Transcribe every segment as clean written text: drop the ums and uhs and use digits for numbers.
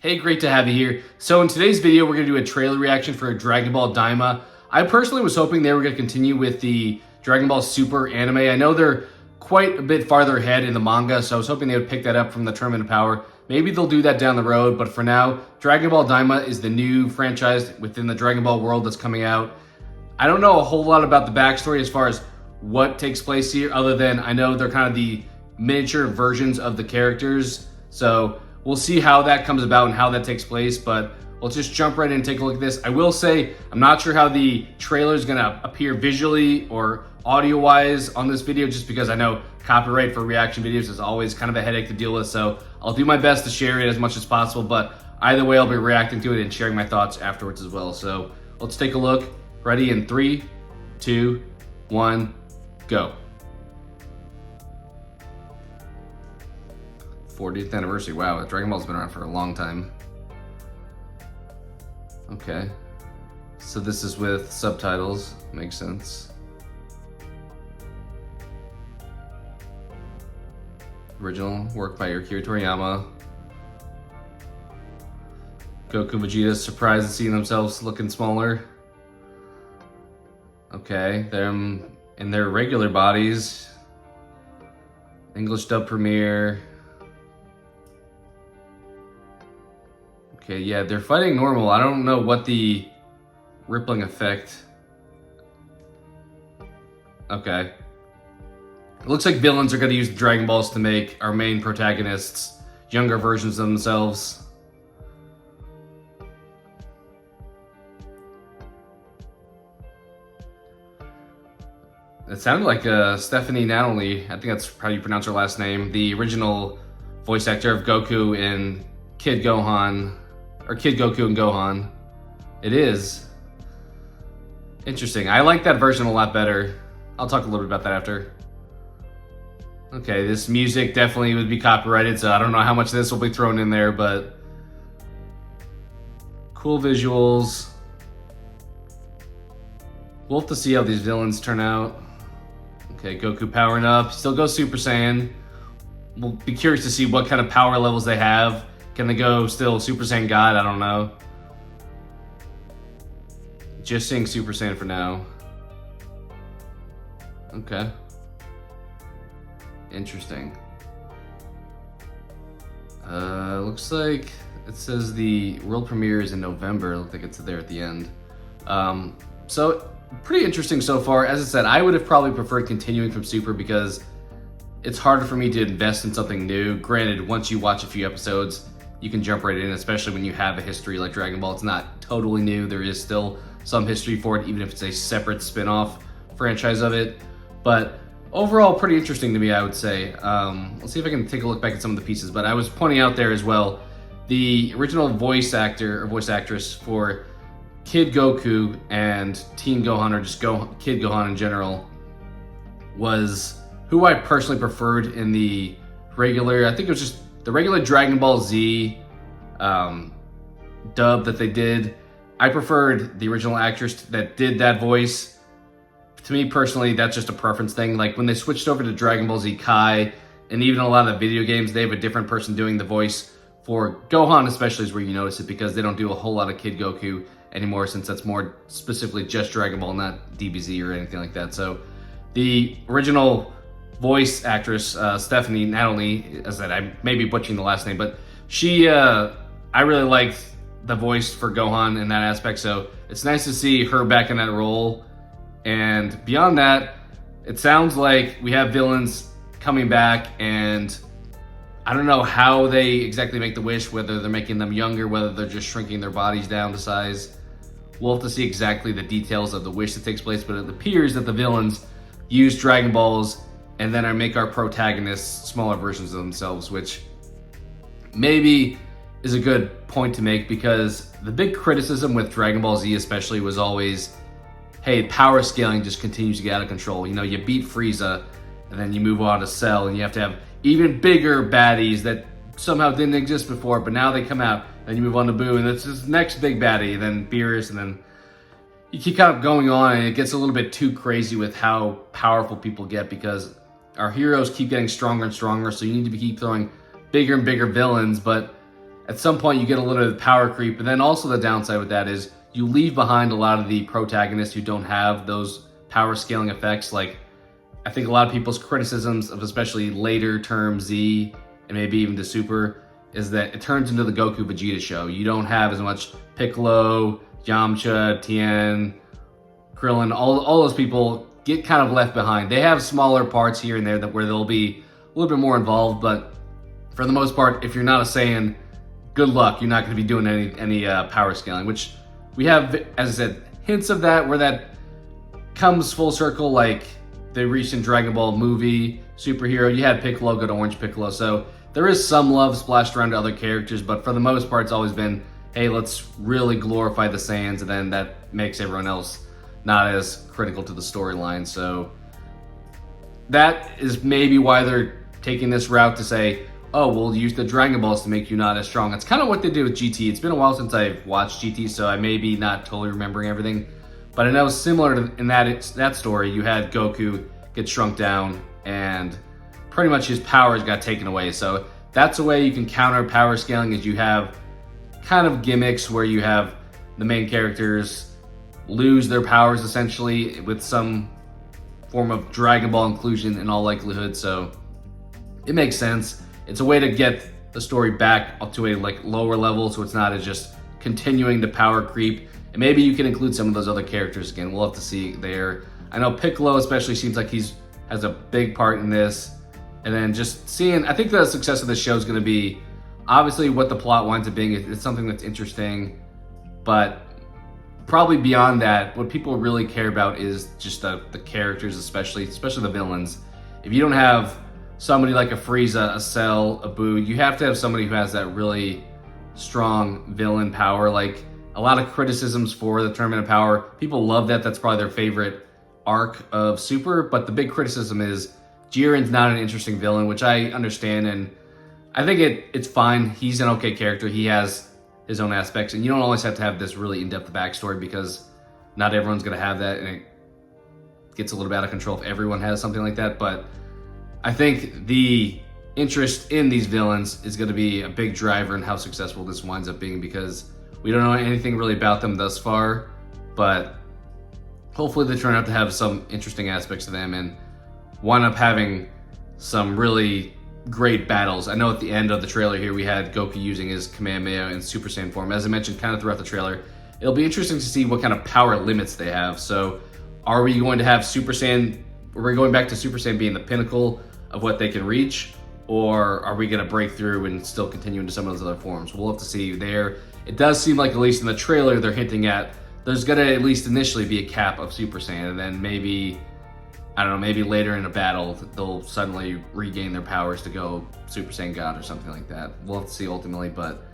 Hey, great to have you here. So in today's video, we're going to do a trailer reaction for Dragon Ball Daima. I personally was hoping they were going to continue with the Dragon Ball Super anime. I know they're quite a bit farther ahead in the manga, so I was hoping they would pick that up from the Tournament of Power. Maybe they'll do that down the road, but for now, Dragon Ball Daima is the new franchise within the Dragon Ball world that's coming out. I don't know a whole lot about the backstory as far as what takes place here, other than I know they're kind of the miniature versions of the characters. So we'll see how that comes about and how that takes place, but let's just jump right in and take a look at this. I will say, I'm not sure how the trailer is going to appear visually or audio-wise on this video, just because I know copyright for reaction videos is always kind of a headache to deal with, so I'll do my best to share it as much as possible, but either way, I'll be reacting to it and sharing my thoughts afterwards as well. So let's take a look. Ready in 3, 2, 1, go. 40th anniversary. Wow, Dragon Ball's been around for a long time. Okay. So this is with subtitles. Makes sense. Original work by Akira Toriyama. Goku and Vegeta surprised at seeing themselves looking smaller. Okay, they're in their regular bodies. English dub premiere. Okay, yeah, they're fighting normal. I don't know what the rippling effect. Okay. It looks like villains are going to use the Dragon Balls to make our main protagonists younger versions of themselves. It sounded like Stephanie Natalie, I think that's how you pronounce her last name, the original voice actor of Goku in Kid Gohan. Or Kid Goku and Gohan. It is. Interesting. I like that version a lot better. I'll talk a little bit about that after. Okay, this music definitely would be copyrighted, so I don't know how much of this will be thrown in there, but cool visuals. We'll have to see how these villains turn out. Okay, Goku powering up. Still goes Super Saiyan. We'll be curious to see what kind of power levels they have. Can they go still Super Saiyan God? I don't know. Just saying Super Saiyan for now. Okay. Interesting. Looks like it says the world premiere is in November. Looks like it's there at the end. So pretty interesting so far. As I said, I would have probably preferred continuing from Super because it's harder for me to invest in something new. Granted, once you watch a few episodes, you can jump right in, especially when you have a history like Dragon Ball. It's not totally new. There is still some history for it, even if it's a separate spin-off franchise of it. But overall, pretty interesting to me, I would say. Let's see if I can take a look back at some of the pieces. But I was pointing out there as well, the original voice actor or voice actress for Kid Goku and Teen Gohan, or just Kid Gohan in general, was who I personally preferred in the regular, I think it was just the regular Dragon Ball Z dub that they did. I preferred the original actress that did that voice. To me personally, that's just a preference thing. Like when they switched over to Dragon Ball Z Kai, and even a lot of the video games, they have a different person doing the voice for Gohan, especially is where you notice it, because they don't do a whole lot of Kid Goku anymore, since that's more specifically just Dragon Ball, not DBZ or anything like that. So the original voice actress, Stephanie Natalie, as I said, I may be butchering the last name, but she, I really liked the voice for Gohan in that aspect, so it's nice to see her back in that role. And beyond that, it sounds like we have villains coming back, and I don't know how they exactly make the wish, whether they're making them younger, whether they're just shrinking their bodies down to size. We'll have to see exactly the details of the wish that takes place, but it appears that the villains use Dragon Balls and then I make our protagonists smaller versions of themselves, which maybe is a good point to make, because the big criticism with Dragon Ball Z especially was always, hey, power scaling just continues to get out of control. You know, you beat Frieza, and then you move on to Cell, and you have to have even bigger baddies that somehow didn't exist before, but now they come out, and you move on to Boo, and it's this next big baddie, and then Beerus, and then you keep kind of going on, and it gets a little bit too crazy with how powerful people get, because our heroes keep getting stronger and stronger, so you need to keep throwing bigger and bigger villains, but at some point you get a little bit of power creep, and then also the downside with that is you leave behind a lot of the protagonists who don't have those power scaling effects. Like, I think a lot of people's criticisms of especially later term Z and maybe even to Super is that it turns into the Goku Vegeta show. You don't have as much Piccolo, Yamcha, Tien, Krillin, all those people get kind of left behind. They have smaller parts here and there where they'll be a little bit more involved, but for the most part, if you're not a Saiyan, good luck. You're not going to be doing any power scaling, which we have, as I said, hints of that where that comes full circle, like the recent Dragon Ball movie, Superhero. You had Piccolo go to Orange Piccolo, so there is some love splashed around to other characters, but for the most part, it's always been, hey, let's really glorify the Saiyans, and then that makes everyone else not as critical to the storyline. So that is maybe why they're taking this route to say, oh, we'll use the Dragon Balls to make you not as strong. It's kind of what they did with GT. It's been a while since I've watched GT, so I may be not totally remembering everything. But I know similar to in that story, you had Goku get shrunk down and pretty much his powers got taken away. So that's a way you can counter power scaling, is you have kind of gimmicks where you have the main characters lose their powers essentially with some form of Dragon Ball inclusion in all likelihood. So it makes sense. It's a way to get the story back up to a lower level, so it's not as just continuing to power creep. And maybe you can include some of those other characters again. We'll have to see there. I know Piccolo especially seems like has a big part in this. And then just seeing, I think the success of the show is going to be obviously what the plot winds up being. It's something that's interesting, but probably beyond that, what people really care about is just the characters, especially the villains. If you don't have somebody like a Frieza, a Cell, a Boo, you have to have somebody who has that really strong villain power. Like, a lot of criticisms for the Tournament of Power, people love that. That's probably their favorite arc of Super, but the big criticism is Jiren's not an interesting villain, which I understand, and I think it's fine. He's an okay character. He has his own aspects, and you don't always have to have this really in-depth backstory, because not everyone's going to have that, and it gets a little bit out of control if everyone has something like that. But I think the interest in these villains is going to be a big driver in how successful this winds up being, because we don't know anything really about them thus far, but hopefully they turn out to have some interesting aspects to them and wind up having some really great battles. I know at the end of the trailer here, we had Goku using his Kamehameha in Super Saiyan form. As I mentioned kind of throughout the trailer, it'll be interesting to see what kind of power limits they have. So are we going to have Super Saiyan, are we going back to Super Saiyan being the pinnacle of what they can reach? Or are we going to break through and still continue into some of those other forms? We'll have to see there. It does seem like, at least in the trailer, they're hinting at there's going to at least initially be a cap of Super Saiyan, and then maybe, I don't know, maybe later in a battle, they'll suddenly regain their powers to go Super Saiyan God or something like that. We'll have to see ultimately, but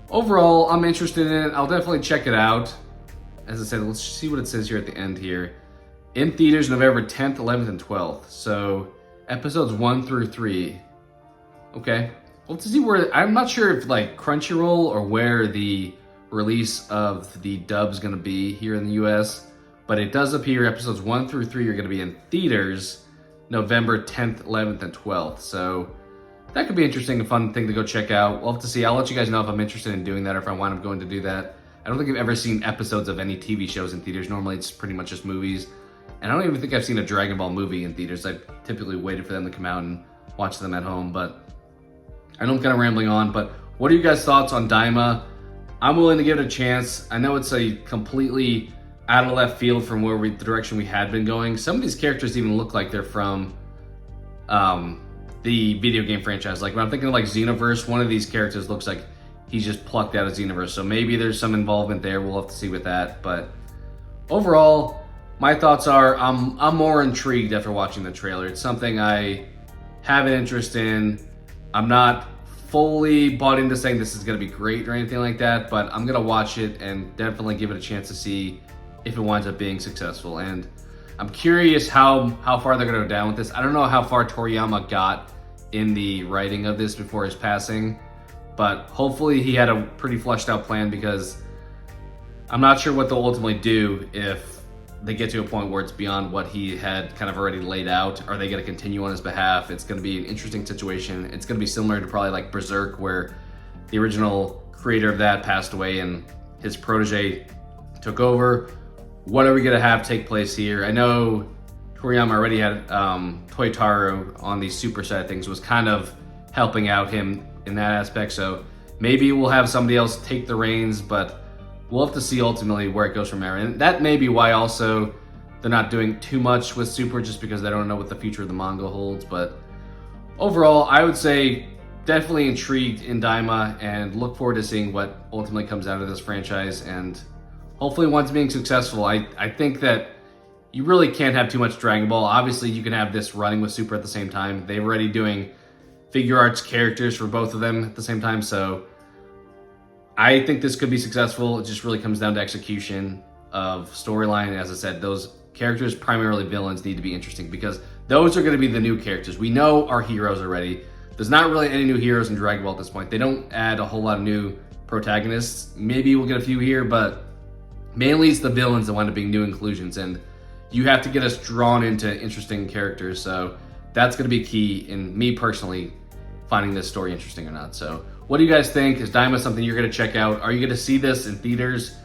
overall, I'm interested in it. I'll definitely check it out. As I said, let's see what it says here at the end here. In theaters November 10th, 11th, and 12th. So episodes 1 through 3. Okay. Well, to see where, I'm not sure if like Crunchyroll or where the release of the dub's going to be here in the US, but it does appear episodes 1 through 3 are going to be in theaters November 10th, 11th, and 12th. So that could be interesting, a fun thing to go check out. We'll have to see. I'll let you guys know if I'm interested in doing that or if I wind up going to do that. I don't think I've ever seen episodes of any TV shows in theaters. Normally it's pretty much just movies. And I don't even think I've seen a Dragon Ball movie in theaters. I've typically waited for them to come out and watch them at home, but I know I'm kind of rambling on, but what are you guys' thoughts on Daima? I'm willing to give it a chance. I know it's a completely out of left field from the direction we had been going. Some of these characters even look like they're from the video game franchise. Like when I'm thinking of like Xenoverse, one of these characters looks like he's just plucked out of Xenoverse. So maybe there's some involvement there. We'll have to see with that. But overall, my thoughts are I'm more intrigued after watching the trailer. It's something I have an interest in. I'm not fully bought into saying this is going to be great or anything like that, but I'm going to watch it and definitely give it a chance to see if it winds up being successful. And I'm curious how far they're going to go down with this. I don't know how far Toriyama got in the writing of this before his passing, but hopefully he had a pretty fleshed out plan, because I'm not sure what they'll ultimately do if they get to a point where it's beyond what he had kind of already laid out. Are they going to continue on his behalf? It's going to be an interesting situation. It's going to be similar to probably like Berserk, where the original creator of that passed away and his protege took over. What are we gonna have take place here? I know Toriyama already had Toyotaro on the Super side of things, was kind of helping out him in that aspect, so maybe we'll have somebody else take the reins, but we'll have to see ultimately where it goes from there. And that may be why also they're not doing too much with Super, just because they don't know what the future of the manga holds. But overall, I would say definitely intrigued in Daima and look forward to seeing what ultimately comes out of this franchise, and hopefully once being successful. I think that you really can't have too much Dragon Ball. Obviously, you can have this running with Super at the same time. They're already doing figure arts characters for both of them at the same time, so I think this could be successful. It just really comes down to execution of storyline. As I said, those characters, primarily villains, need to be interesting because those are going to be the new characters. We know our heroes already. There's not really any new heroes in Dragon Ball at this point. They don't add a whole lot of new protagonists. Maybe we'll get a few here, but mainly it's the villains that wind up being new inclusions, and you have to get us drawn into interesting characters. So that's going to be key in me personally finding this story interesting or not. So what do you guys think? Is Daima something you're going to check out? Are you going to see this in theaters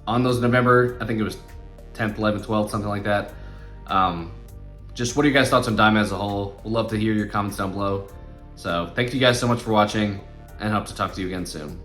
on those November, I think it was 10th, 11th, 12th, something like that? Just what are you guys' thoughts on Daima as a whole? We'd love to hear your comments down below. So thank you guys so much for watching, and hope to talk to you again soon.